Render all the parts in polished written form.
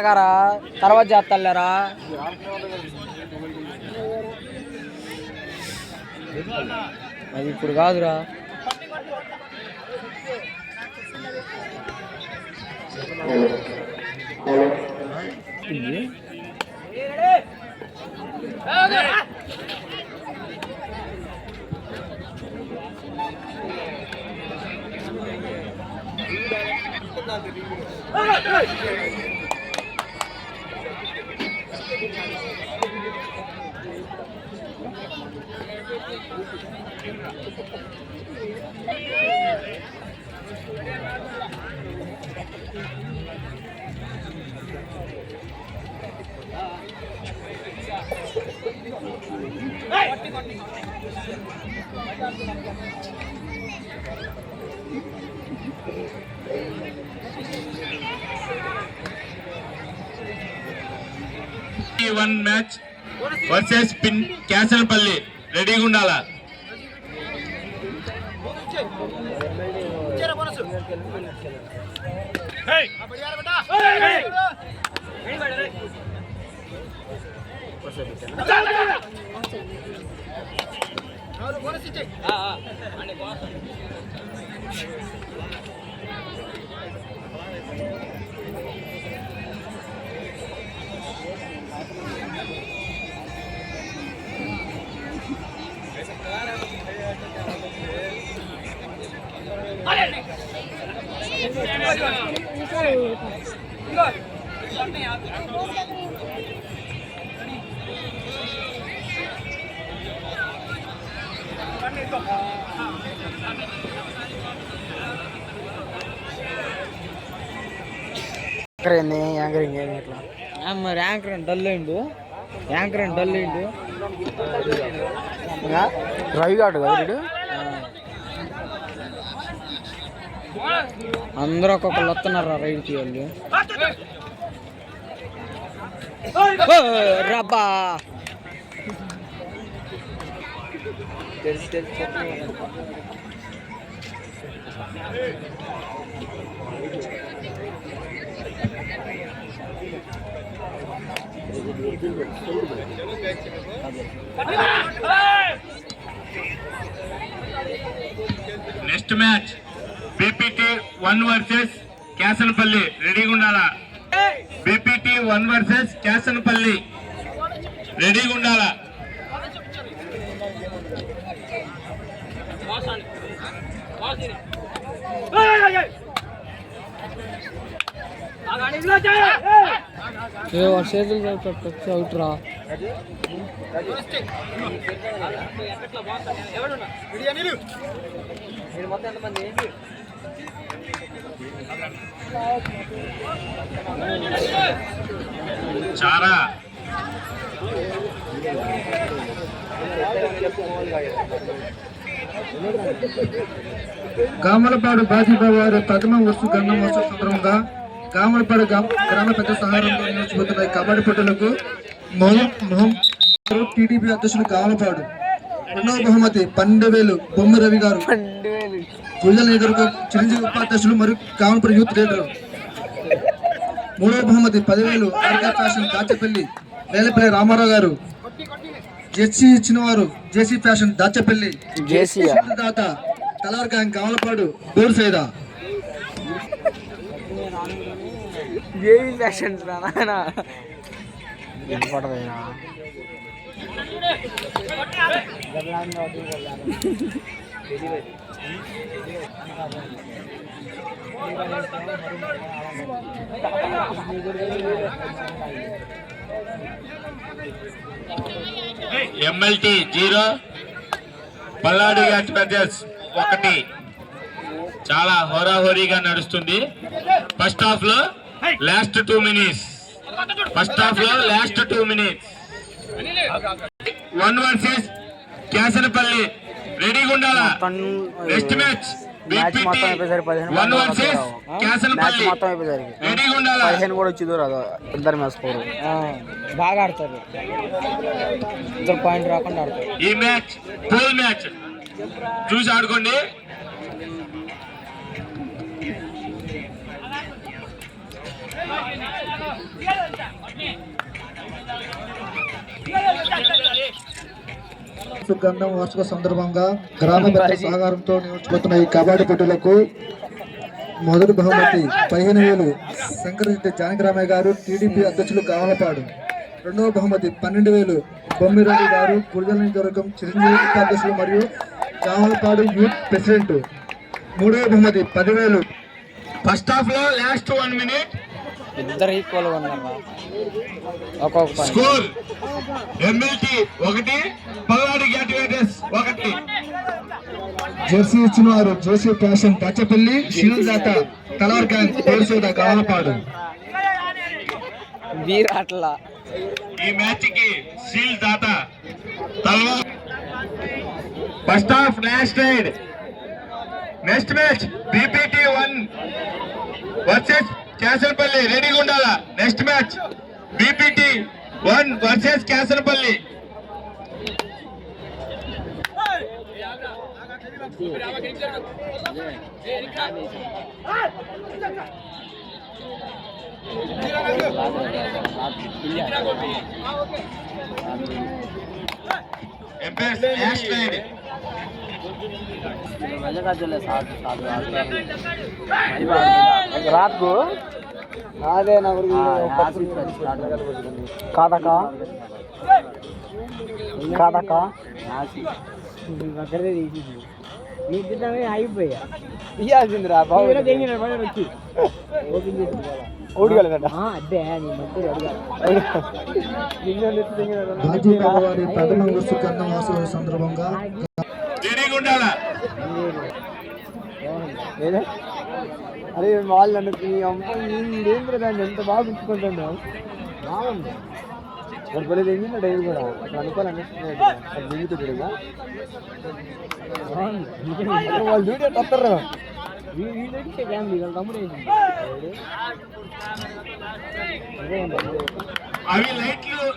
గారా తర్వాత చేస్తారా అది ఇప్పుడు కాదురా. వన్ మ్యాచ్ వర్సెస్ పిన్ క్యాసల్పల్లి రెడీగా ఉండాలా. యాంకరింగ్ ఏమి ఇట్లా మరి యాంకర్ డల్ అయిండు, యాంకర్ డల్ అయిండు. రవి కాడు కదా వీడు. అందరూ ఒక్కొక్కరు వస్తున్నారు రైడ్కి వాళ్ళు. రబ్బా next match BPT 1 versus Kyasalpalli రెడీగా ఉండాలా. బీపీటీ 1 వర్సెస్ క్యాసల్పల్లి రెడీగా ఉండాలా. చేతులు అవుట్రా. చారా గామలపాడు బాజీబాబు వారు ప్రథమ వస్తు గంధం వస్తు సందర్భంగా గామలపాడు గ్రామ పెద్ద సహారంలో నిలిచిపోతున్న కబడ్డీ పోటీలకు టీడీపీ అధ్యక్షుడు గామలపాడు. రెండవ బహుమతి 12,000 బొమ్మ రవి గారు. గుజల నియోజకవర్గ చిరంజీవి ఉపాధ్యక్షులు మరియు గామలపాడు యూత్ లీడర్. మూడవ బహుమతి 10,000 ఆర్గా ఫ్యాషన్ దాచపల్లి వేలపల్లి రామారావు గారు. జెర్సీ ఇచ్చిన వారు జేసీ ఫ్యాషన్ దాచపల్లి. దాత తలార్ గ్యాంగ్ గామలపాడు డోర్ సైదా. ఎంఎల్టీ 0 పల్లాడి బ్రదర్స్ 1. చాలా హోరాహోరీగా నడుస్తుంది. ఫస్ట్ హాఫ్ లో లాస్ట్ 2 మినిట్స్. 1 వర్సెస్ క్యాసనపల్లి రెడీగా ఉండాలా. Next match BPT 1 versus Kyasanapalli రెడీగా ఉండాలా. 15 కూడా వచ్చిందో రాదో ఇద్దరు మ్యాచ్ స్కోర్ బాగా ఆడతారు. ఇద్దరు పాయింట్ రాకుండా ఆడతారు. ఈ మ్యాచ్ పూల్ మ్యాచ్ చూసి ఆడుకోండి. సుగంధం వార్షిక సందర్భంగా గ్రామ పెద్దల సహకారంతో నిర్వహించబోతున్న ఈ కబడ్డీ పోటీలకు మొదటి బహుమతి 15,000 శంకరరెడ్డి జానకిరామయ్య గారు టీడీపీ అధ్యక్షులు కావలపాడు. రెండవ బహుమతి 12,000 బొమ్మిరెడ్డి గారు గురుజల నియోజకవర్గం చిరంజీవి ఉపాధ్యక్షులు మరియు కావలపాడు యూత్ ప్రెసిడెంట్. మూడవ బహుమతి 10,000. ఫస్ట్ హాఫ్ లో లాస్ట్ 1 మినిట్ ఇద్దరు ఈక్వల్ గా ఉన్నారు ఒక్కొక్క point. స్కోర్ ఎంఎల్టీ 1 పల్నాడు గ్యాటివేటర్స్ 1. జెర్సీ ఇచ్చిన వారు జోసీ ఫ్యాషన్ పచ్చపల్లి, షీల్ దాత తలవార్ గ్యాంగ్ కోర్సోద కావలపాడు. వీరాట్ల ఈ మ్యాచ్ కి షీల్ దాత Talwar. First half last raid. Next match BPT 1 versus Kesarapalli. రెడీగా ఉండాలా. Next match BPT 1 versus Kesarapalli. Umpires last raid. रात को అదే నా కాదకా కాదకా అక్కడే తీసింది నీకు తిన్నామే అయిపోయా ఇయ్యాల్సిందిరా బాబు వచ్చి ఓడిగలదట అదే రాజీ పేదవారి ప్రథమ సుగంధం వార్షిక సందర్భంగా రెడీగా ఉండాలా. అరే వాళ్ళు నన్ను ఏంద్ర దాన్ని ఎంత బాగా ఉంచుకుంటున్నావు బాగుంది వాడు పల్లెలు ఏంటి డైవ్ కూడా అట్లా అనుకోవాలనిపిస్తున్నాడు దిగుతుండగా వాళ్ళు డ్యూటీ వస్తారు ఫ్యామిలీ వాళ్ళ తమ్ముడు అవి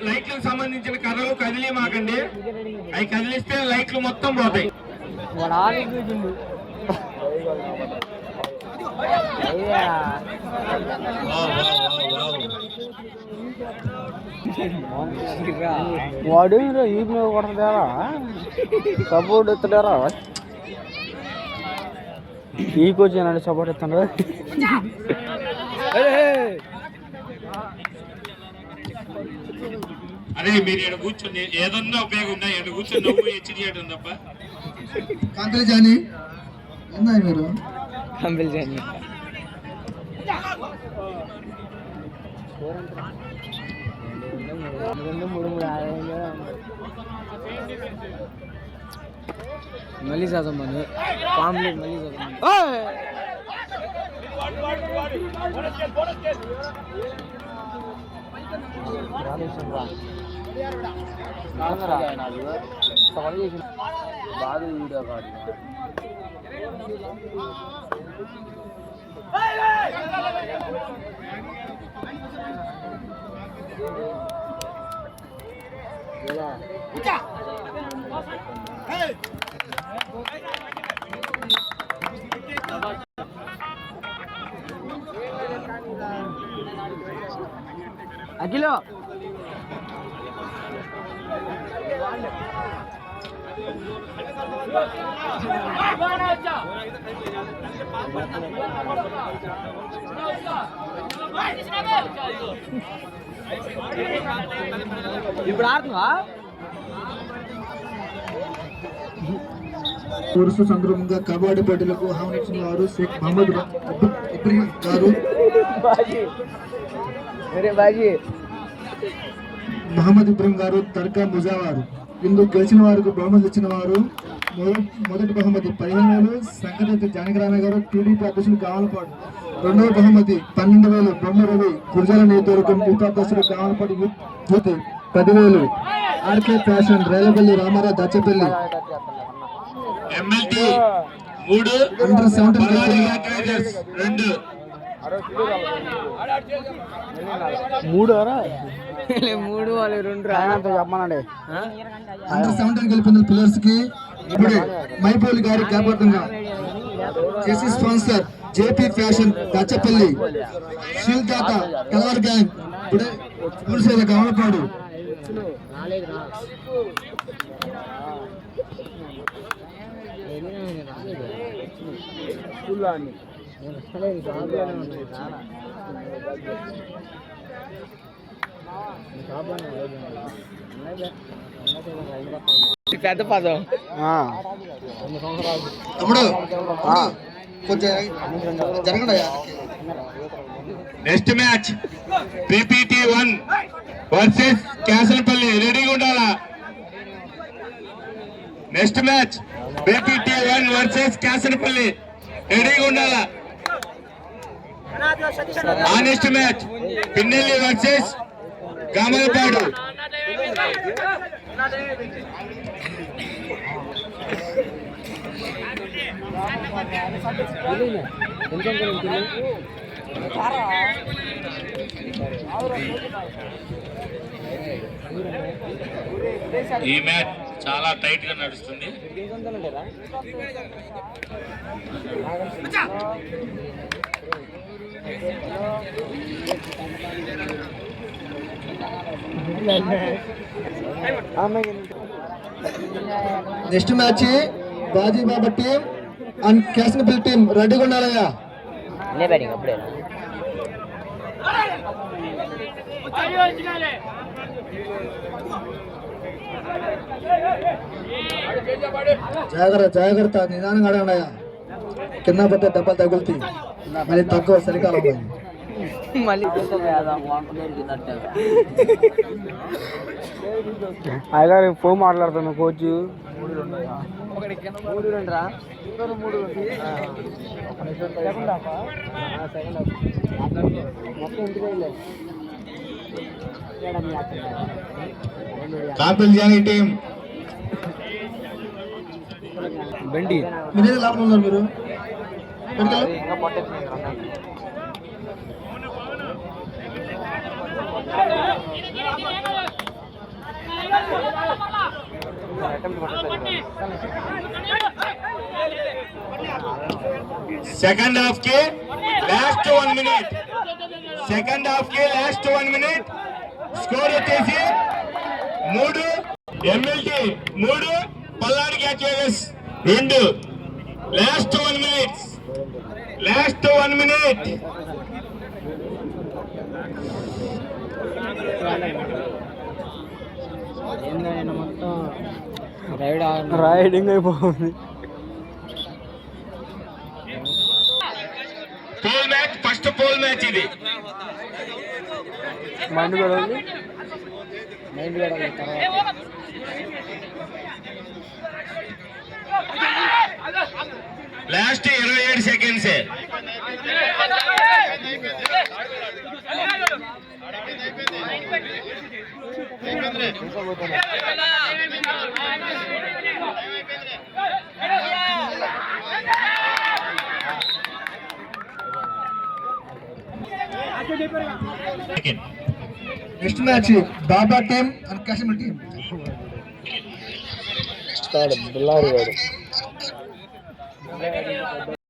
లైట్లకు సంబంధించిన కర్రలు కదిలి మాకండి. అవి కదిలిస్తే లైట్లు మొత్తం పోతాయి. వాడు ఆలోచించిండు వాడు ఈ మీద కొడతారా సపోర్ట్ ఎత్తారా ఈ కోచ్ ఏనండి సపోర్ట్ ఎత్తాడు. అరే మీరు ఇక్కడ కూర్చొని ఏదన్నా ఉపయోగం ఉందా? ఇక్కడ కూర్చొని నవ్వు హెచ్చరి చేయడం తప్ప. కాంపిల్ జాని ఏందా మీరు కంపెల్ చేయండి మళ్ళీ చదవమని పాంప్లెట్ మళ్ళీ చదవమని బాగా వీడియో కాదు అఖిలో ఇప్పుడు ఆడుతున్నా పురుష సందర్భంగా కబడ్డీ పోటీలకు ఆహ్వానించిన వారు షేక్ మహమ్మద్ ఇబ్రహీం గారు, మహమ్మద్ ఇబ్రహీం గారు, తర్కా ముజావారు. ఇందుకు గెలిచిన వారికి బహుమతులు ఇచ్చిన వారు మొదటి బహుమతి 15,000 శంకరరెడ్డి జానకిరామయ్య గారు టీడీపీ అధ్యక్షులు కావలపాడు. రెండవ బహుమతి 12,000 బొమ్మరవి గురుజల నియోజకవర్గం ఉపాధ్యక్షులు Kavalapadu youth. 10,000 RK fashion Relapalli Ramarao Dachepalli. MLT 3 under 17 2 మూడు వాళ్ళు రెండు రానంత చెప్పమనండి. అండర్ 17 గెలుపొందిన ప్లేయర్స్ కి ఇప్పుడే మైపోలి గారి జ్ఞాపకంగా sponsor JP fashion Dachepalli, shield దాత కలర్ గ్యాంగ్ ఇప్పుడే పూర్సేద కామలపాడు పెద్ద పదం తమ్ముడు కొంచెం జరగండి అయ్యా. Next match PPT 1 versus Kyasalpalli, రెడీగా ఉండాలా. Next match PPT 1 versus Kyasalpalli, రెడీగా ఉండాలా. ఆ next match Pinnelli versus Kamalapadu. ఈ మ్యాచ్ చాలా టైట్ గా నడుస్తుంది. Next match Baji Baba team and Kyasanapalli team రెడీగా ఉండాలయ్యా. జాగ్రత్త జాగ్రత్త, నిదానంగా అడగండియా. కింద పడితే దెబ్బలు తగులుతాయి. మళ్ళీ తక్కువ చలికాలం అయ్యగారు ఫోన్ మాట్లాడుతాను కోచ్. కాపుల్ జానీ టీం బండి మీరేదో లాభం ఉన్నారు మీరు. సెకండ్ హాఫ్ కి లాస్ట్ 1 మినిట్. సెకండ్ హాఫ్ కి లాస్ట్ 1 మినిట్. స్కోర్ వచ్చేసి 3 MLT 3 Palnadu catch 2. Last 1 minute. Last 1 minute. మొత్తం రైడింగ్ అయిపోతుంది. Pool match, first pool match ఇది. మైండ్ కూడా ఉంది. మైండ్ కూడా last 27 seconds. Next match Baba team and Kashmir team. బిల్లారి వాడు